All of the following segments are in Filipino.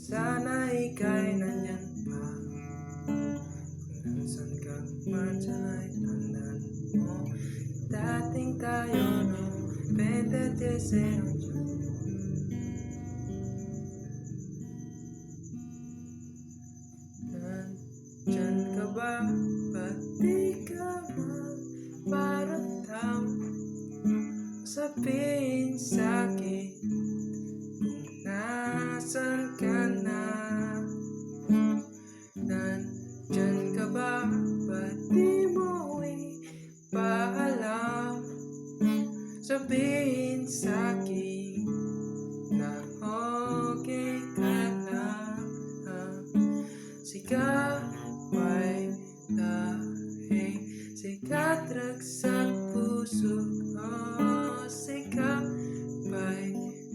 Sana ika'y nandyan pa. Kung nasan ka man sana'y tandaan mo. Dating tayo noong 2018. Nandyan ka ba? Ba't di ka magparamdam? Sabihin sa'kin kung nasan ka na. Nandyan ka ba? Ba't di mo ipaalam? Sabihin sa'kin na okay ka lang. Sikap ay lahing sikat ragsak puso. Sikap ay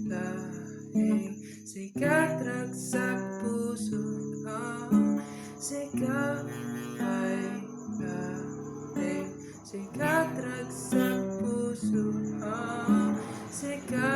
lahing sikat ragsak puso. Sikap ay lahing sikat ragsak puso. Sikap